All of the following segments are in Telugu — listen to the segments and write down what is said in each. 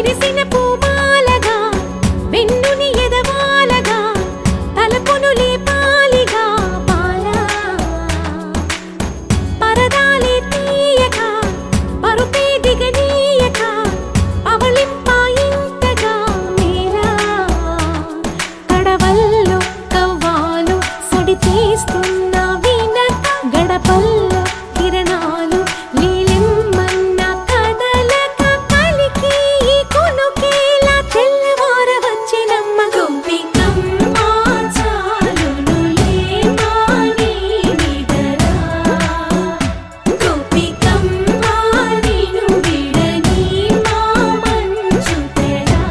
విరిసిన పూమాలగా వెన్నుని ఎదవాలగా తలపును లేపాలిగా బాలా పరదాలే తీయక పరుపే దిగనీయక అవలింపాయింతగా మేరా కడవల్లో కవ్వాలు సడి చేస్తున్న వినత గడపల్లో కిరణాలు లీలిమ్మన్న కదలక కలికి ఈ కొనుకేలా తెల్లవార వచ్చినమ్మ గోపికమ్మ చాలునులే మాని నిదరా గోపికమ్మ నిను విడని మా మంచు తెరా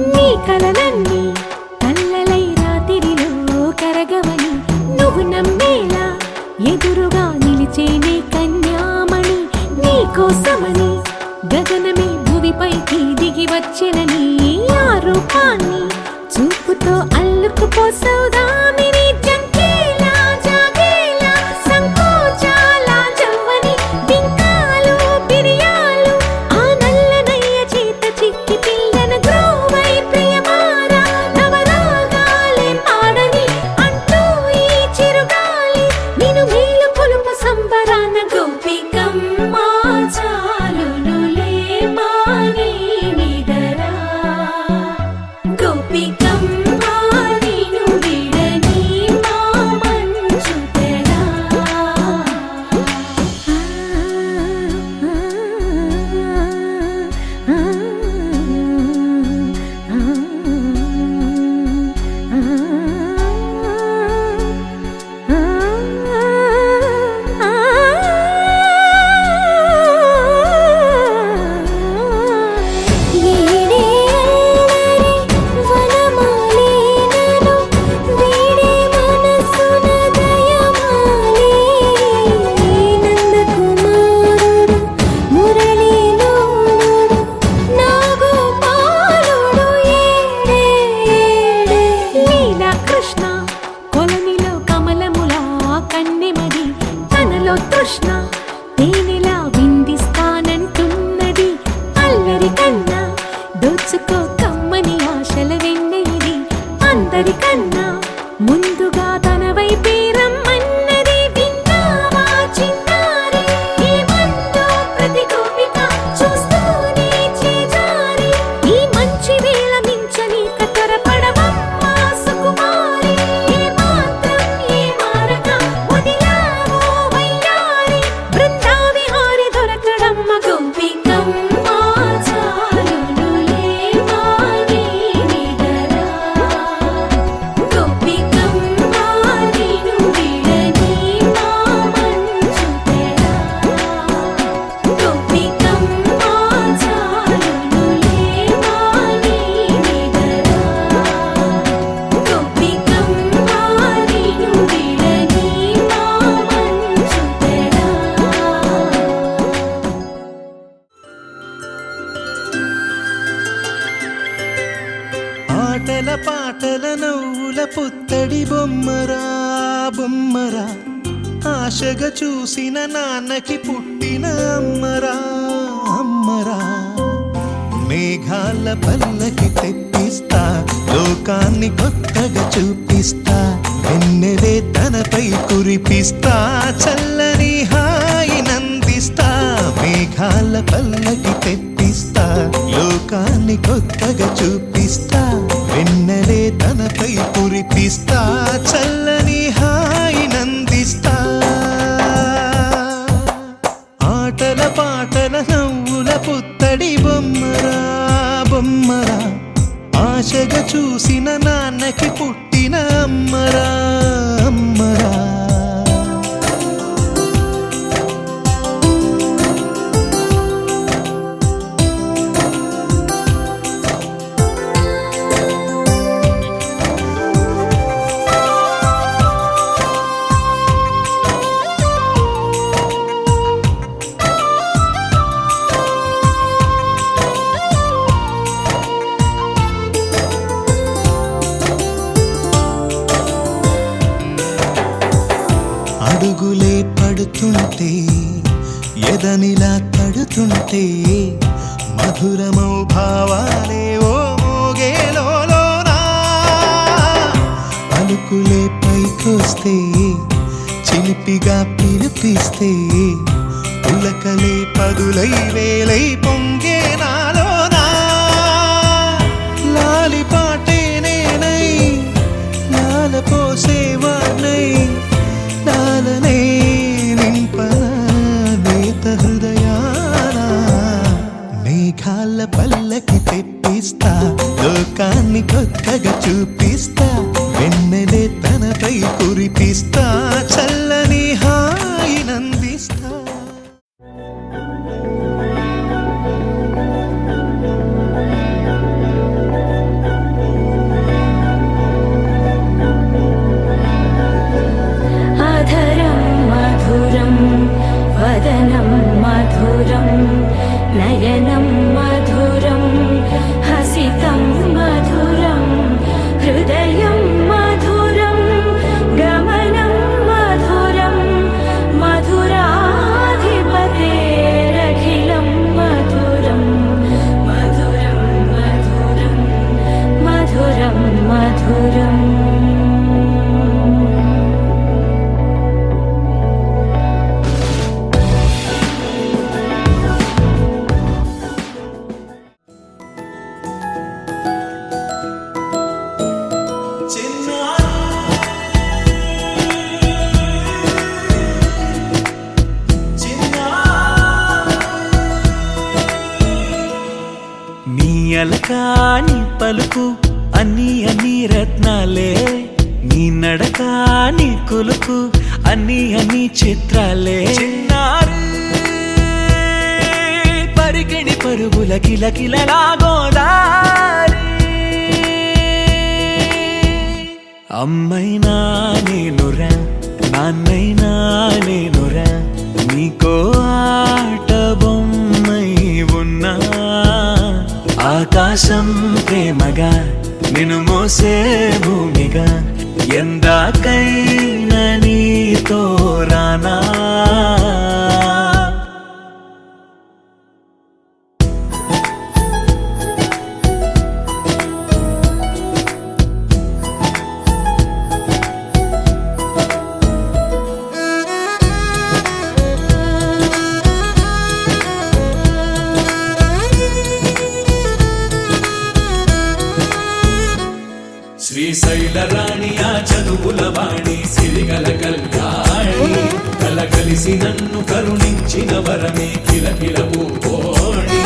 నీ కలలన్నీ కల్లలై రాత్రిలో కరగవని నువ్వు నమ్మేలా ఎదురుగా నిలిచేనే కన్యామణి నీకోసమని గగనమే భువిపైకి దిగి వచ్చెనని ఆ రూపాన్ని చూపుతో అల్లుకుపోసౌదామిని జంకేలా జాగేలా సంకోచాల జవ్వని బింకాలు బిరియాలు ఆ నల్లనయ్య చేత చిక్కి పిల్లన గ్రోవై ప్రియమారా నవరాగాలే పాడని అంటూ ఈ చిరుగాలి నిను మేలు కొలుపు సంబరాన గోపికమ్మ చాలునులే మాని నిదరా గోపికమ్మ నిను విడని మా మంచు తెరా కృష్ణ కొలనిలో కమలములా కన్నెమది తనలో తృష్ణ తేనెలా విందిస్తానంటున్నది అల్లరి కన్నా దోచుకో కమ్మని ఆశల వెన్నెయిది అందరికన్నా ముందుగా తన వైపే రమ్మన్నది విన్నావా చిన్నారి ఏమందో ప్రతి గోపిక చూస్తూనే చేజారి ఈ మంచి వేళ మించని కతరపడవమ్మా సుకుమారి ఏ మాత్రం ఏ మారక వదిలావో వయ్యారి బృందావిహారి దొరకడమ్మ గోపికమ్మ చాలునులే మాని నిదరా గోపికమ్మ నిను విడని మా మంచు తెరా గోపికమ్మ చాలునులే మాని నిదరా గోపికమ్మ నిను విడని మా మంచు తెరా ఆటల పాటల నవ్వుల పుత్తడి బొమ్మరా బొమ్మరా ఆశగా చూసిన నాన్నకి పుట్టిన అమ్మరా అమ్మరా మేఘాల పల్లకి తెప్పిస్తా లోకాన్ని కొత్తగా చూపిస్తా వెన్నెలే తనపై కురిపిస్తా చల్లని హాయి నందిస్తా మేఘాల పల్లకి తెప్పిస్తా లోకాన్ని కొత్తగా చూపిస్తా వెన్నెలే తనపై కురిపిస్తా చల్లని హాయి నందిస్తా ఆటల పాటల నవ్వుల పుత్తడి బొమ్మరా బొమ్మరా ఆశగా చూసిన నాన్నకి పుట్టిన అమ్మరా అమ్మరా పాటే మధురమౌ భావాలే ఓ మోగేలోనా పలుకులే పైకొస్తే చిలిపిగా పిలిపిస్తే పులకలే పదులై వేలై పొంగే నాలోనా లాలి పాటే నేనై లాల పోసేవాణ్ణై లాలనే నింపనా నేత హృదయాన మేఘాల పల్లకి తెప్పిస్తా లోకాన్ని కొత్తగా చూపిస్తా వెన్నెలే తనపై కురిపిస్తా చల్లని హాయినందిస్తా అధరం మధురం వదనం మధురం నయనం మధురం హసితం మధురం హృదయం మధురం గమనం మధురం మధురాధిపతేరఖిలం మధురం మధురం మధురం మధురం మధురం నీ అలకాని పలుకు అన్ని అన్ని రత్నాలే నీ నడక నీ కులుకు అన్ని అన్ని చిత్రాలే చిన్నారి పరికిణి పరుగుల కిలకిలలాగోదారి అమ్మైనా నేనురా నాన్నైనా నేనురా నీకో ఆట బొమ్మై ఉన్నా ఆకాశం ప్రేమగా నిన్ను మోసే భూమిగా ఎందాకైనా నీతో రానా శ్రీశైల రాణి ఆ చదువుల వాణి సిరిగల కళ్యాణి కలగలిసి నన్ను కరుణించిన వరమే కిలకిల పూకోణి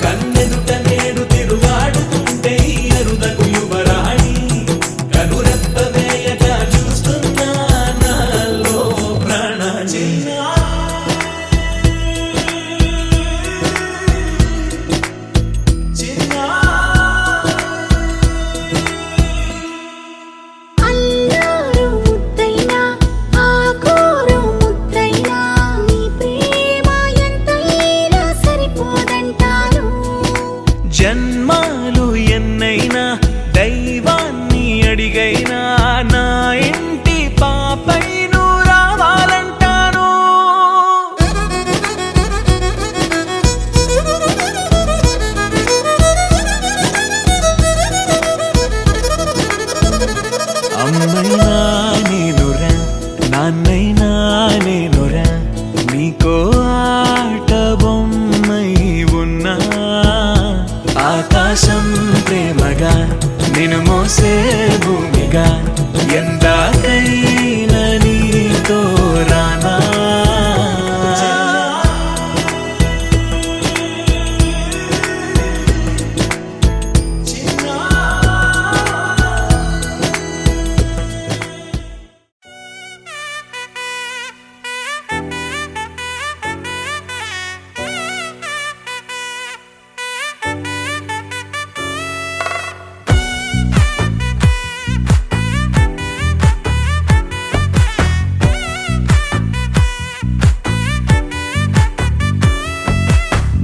కన్నెదుట నేడు తిరుగాడుతుంటే ఈ అరుదకు యువరాణి కనురెప్ప వేయగా చూస్తున్నా నాలో ప్రాణ అల్లారు ముద్దైనా ఆకోరు ముద్దైనా నీ ప్రేమ ఎంతైనా సరిపోదంటాను జన్మాలు ఎన్నైనా దైవాన్ని అడిగైనా నా ఇంటి పాపై నువ్వు రావాలంటాను అమ్మైనా నేనురా నాన్నైనా నేనురా నీకో ఆట బొమ్మై ఉన్నా ఆకాశం ప్రేమగా నిన్ను మోసే భూమిగా ఎందాకైనా నీతో రానా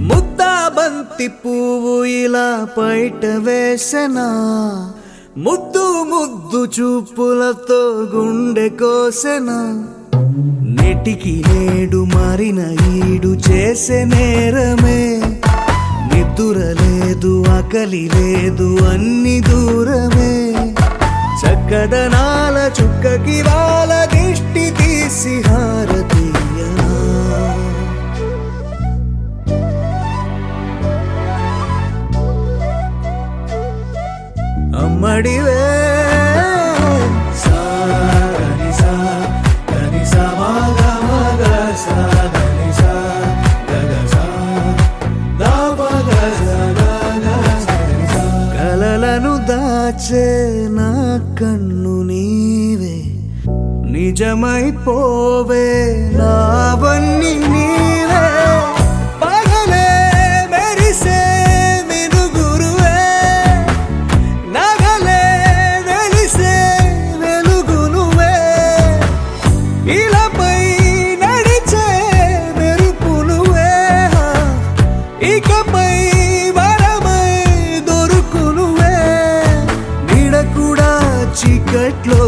ముద్దాబంతి పువ్వు ఇలా బయట వేసెనా ముద్దు ముద్దు చూపులతో గుండె కోసెనా నెటికి నేడు మారిన ఈడు చేసే నేరమే ఆకలి లేదు అన్ని దూరమే చక్కదనాల చుక్కకి వాళ్ళ దిష్టి తీసి హారతీయనా అమ్మడివే కలలను దాచే నా కన్ను నీవే నిజమైపోవే నావన్నీ నీవే పగలే మెరిసే మినుగురువే నగలే వెలిసే వెలుగునువే ఇలాపై నడిచే మెరుపునువే ఇకపై వరమై దొరుకునువే నీడ కూడా చీకట్లో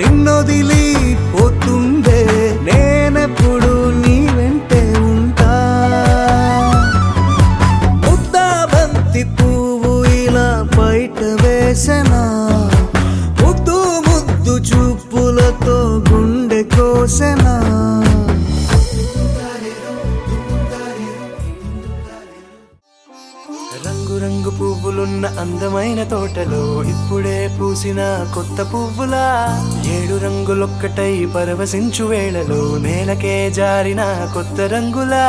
నిన్నొదిలి పోతుందే నేనెప్పుడు నీ వెంటే ఉంటా ముద్దా బంతి పువ్వు ఇలా బయట వేసెనా ముద్దు ముద్దు చూపులతో గుండె కోసెనా రంగు పువ్వులున్న అందమైన తోటలో ఇప్పుడే పూసిన కొత్త పువ్వులా 7 రంగులొక్కటై పరవశించు వేళలో నేలకే జారిన కొత్త రంగులా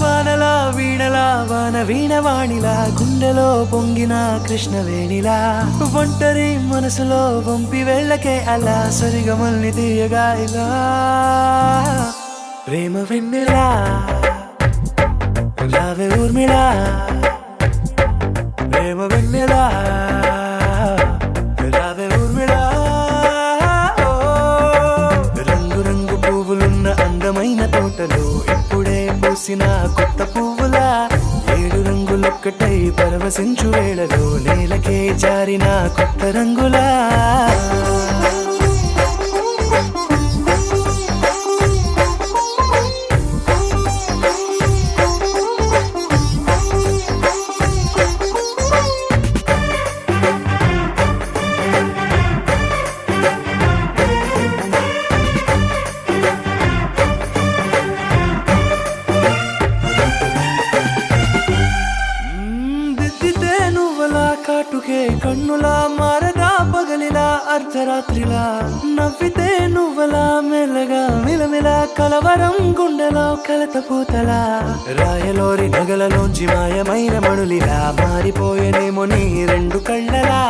వానలా వీణలా వాన వీణవాణిలా గుండెలో పొంగిన కృష్ణవేణిలా ఒంటరి మనసులో వంపి వెళ్ళకే అలా సరిగమల్ని తీయగా ఇలా ప్రేమ వెన్నెలా రావే ఊర్మిళా ప్రేమ వెన్నెలా రావే ఊర్మిళా రంగు రంగు పువ్వులున్న అందమైన తోటలో ఇప్పుడే పూసిన కొత్త పువ్వులా 7 రంగులొక్కటై పరవశించు వేళలో నేలకే జారిన కొత్త రంగులా కాటుకే కన్నులా మారదా పగలిలా అర్ధరాత్రిలా నవ్వితే నువ్వలా మెల్లగా మిలమిలా కలవరం గుండెలో కలత పూతలా రాయలోరి నగలలోంచి మాయమైన మణులిలా మారిపోయేనేమో నీ 2 కళ్ళలా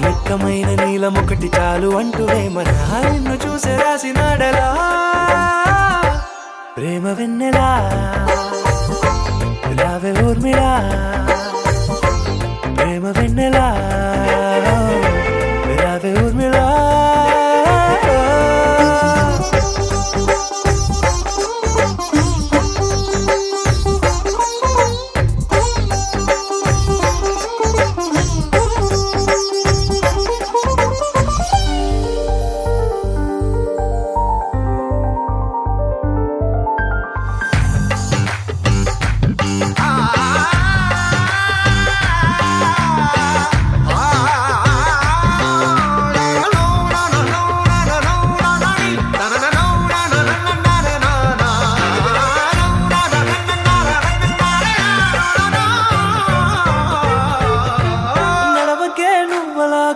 నిక్కమైన నీలమొకటి చాలు అంటూ వేమనా నిన్ను చూసే రాసినాడలా ప్రేమ వెన్నెలా రావే ఊర్మిళా ప్రేమ వెన్నెలా రావే ఊర్మిళా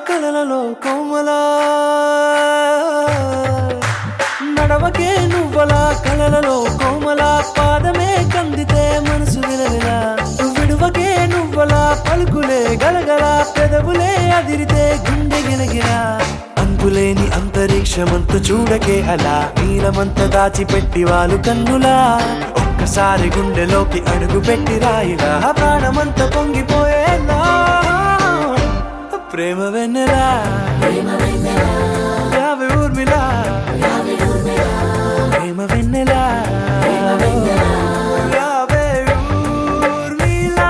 కలలలో కోమలా నడవకే నువ్వలా కలలలో కోమలా పాదమే కందితే మనసు విలవిలా విడువకే నువ్వలా పలుకులే గలగల పెదవులే అదిరితే గుండె గిలగిలా అంతులేని అంతరిక్షమంత చూడకే అలా నీలమంత దాచిపెట్టి వాళ్ళు కన్నులా ఒక్కసారి గుండెలోకి అడుగు పెట్టి రాయిలా ప్రాణమంత పొంగిపోయేలా ప్రేమ వెన్నెలా రావే ఊర్మిళా ప్రేమ వెన్నెలా రావే ఊర్మిళా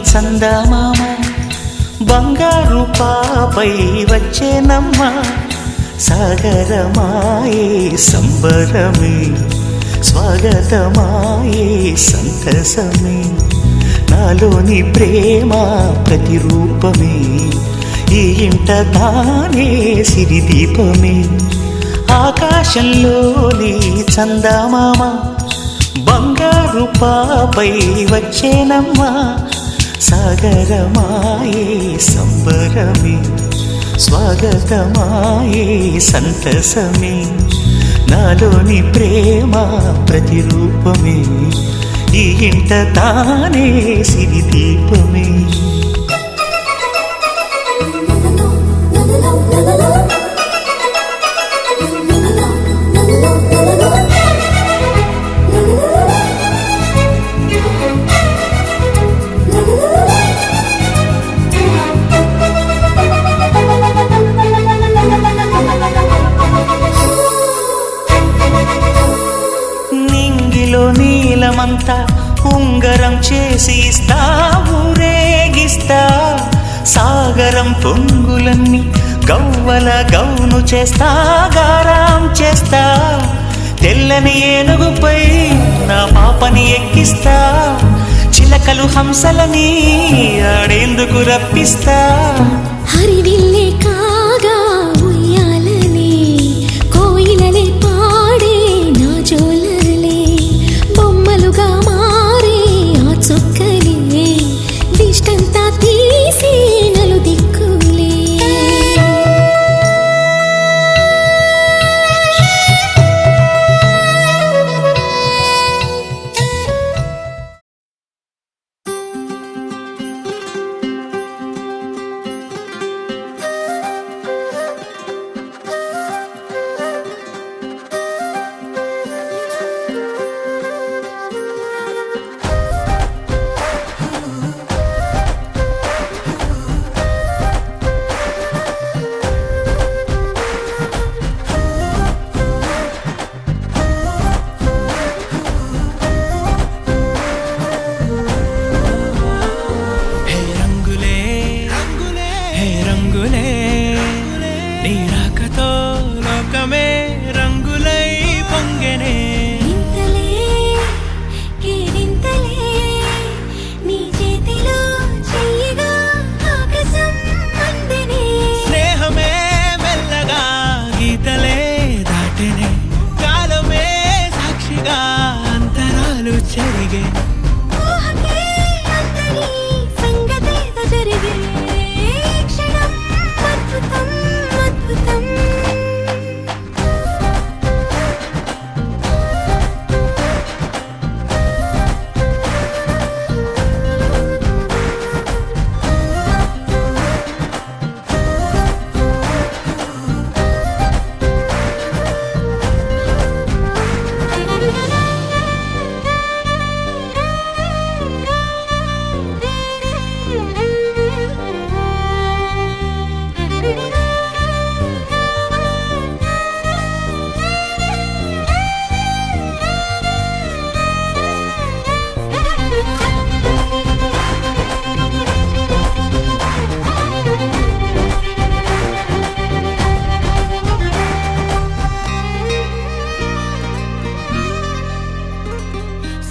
చందమామ బంగారు పాపై వచ్చేనమ్మ సాగరమాయే సంబరమే స్వాగతమాయే సంతసమే నాలోని ప్రేమ ప్రతిరూపమే ఈ ఇంట తానే సిరిదీపమే ఆకాశంలోని చందమామ బంగారు పాపై వచ్చేనమ్మా సాగరమాయే సంబరమే స్వాగతమాయే సంతసమే నాలోని ప్రేమ ప్రతిరూపమే ఈ ఇంట తానే సిరిదీపమే నీలమంతా ఉంగరం చేసి ఇస్తా ఊరేగిస్తా సాగరం పొంగులన్నీ గవ్వల గౌను చేస్తా గారాం చేస్తా తెల్లని ఏనుగుపై నా పాపని ఎక్కిస్తా చిలకలు హంసలని ఆడేందుకు రప్పిస్తా హరివిల్లే కాగా ఉయ్యాలనే కోయిలలే పాడే నా జోలలే బొమ్మలుగా మారే ఆ చొక్కలే దిష్టంతా తీసి నలు దిక్కులే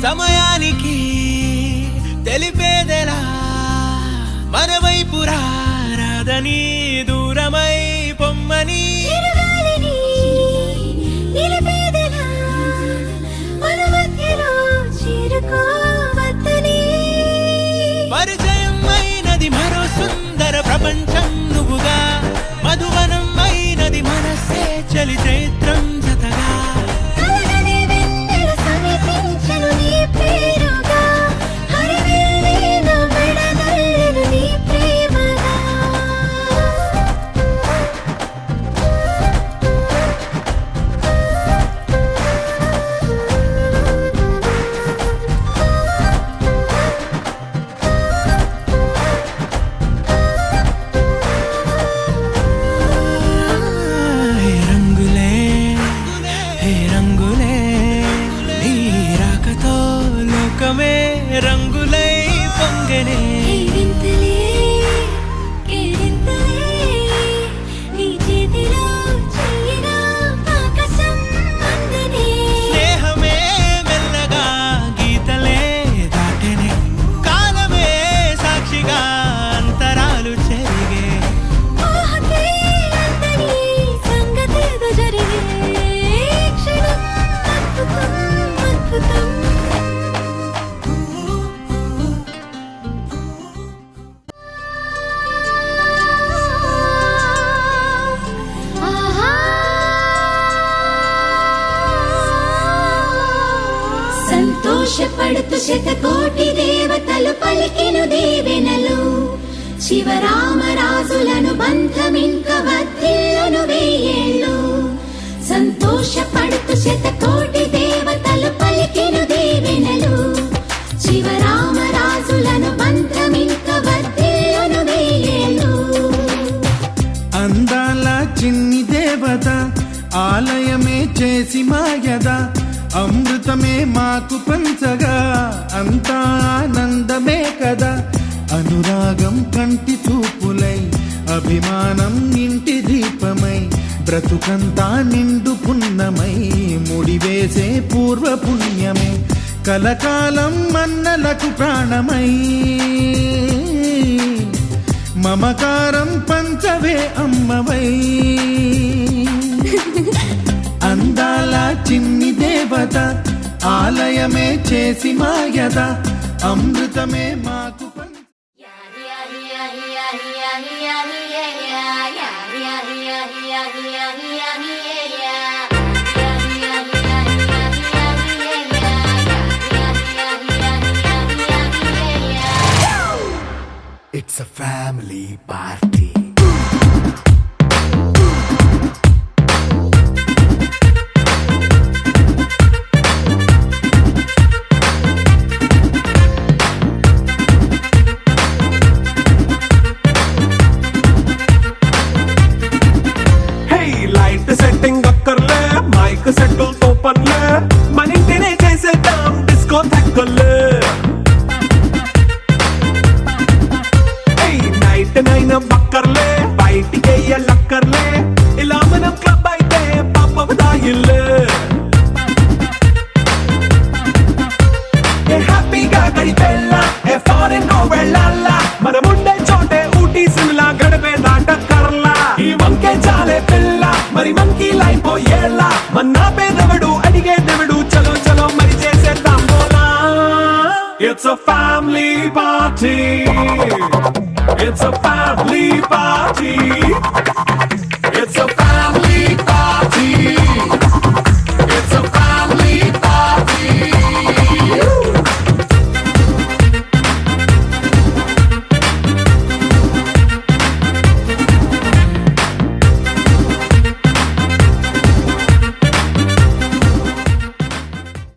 సమయానికి తెలిపేదెలా మన వైపు రాదని దూరమై పొమ్మని పరిచయం అయినది మరో సుందర ప్రపంచం నువ్వుగా మధువనం అయినది మనసే చలి చైత్రం జతగా శతకోటి దేవతలు పలికెను దీవెనలు శివరామరాజులను బంధమింక వర్ధిల్లును వెయ్యేళ్ళు సంతోషపడుతూ శతకోటి దేవతలు పలికెను దీవెనలు శివరామరాజులను బంధమింక వర్ధిల్లును వెయ్యేళ్ళు అందాల చిన్ని దేవత ఆలయమే చేసి మాయద అమృతమే మాకు పంచగా అంతా ఆనందమే కదా అనురాగం కంటి చూపులై అభిమానం ఇంటి దీపమై బ్రతుకంతా నిండు పున్నమై ముడివేసే పూర్వ పుణ్యమే కలకాలం మన్నలకు ప్రాణమై మమకారం పంచవే అమ్మవై అందాల చిన్ని దేవత ఆలయమే చేసి మాయద అమృతమే మాకు It's a family party. Hey, light setting అక్కర్లే మైక్ సెట్టుల్ తో పనులే మన ఇంటినే చేసేద్దాం డిస్కో థక్కర్లే నైనా బక్కర్లే బయటికెయ్యలక్కర్లే ఇలా మనం క్లబ్ అయితే పాపదాయిల్లే ఏ హ్యాపీగా గడిపెళ్ళా ఏ ఫారెన్ కో వెళ్ళాలా మనముండే చోటే ఊటీ సిమ్లా గడిపే దాటక్కర్లా ఈ వంకే చాలే పిల్ల మరి మంకీ లైఫ్ ఏళ్ళ మన్నా పేదవడు అడిగే దేవుడు చలో చలో మరి చేసేద్దాం బోలా it's a family party. It's a family party. It's a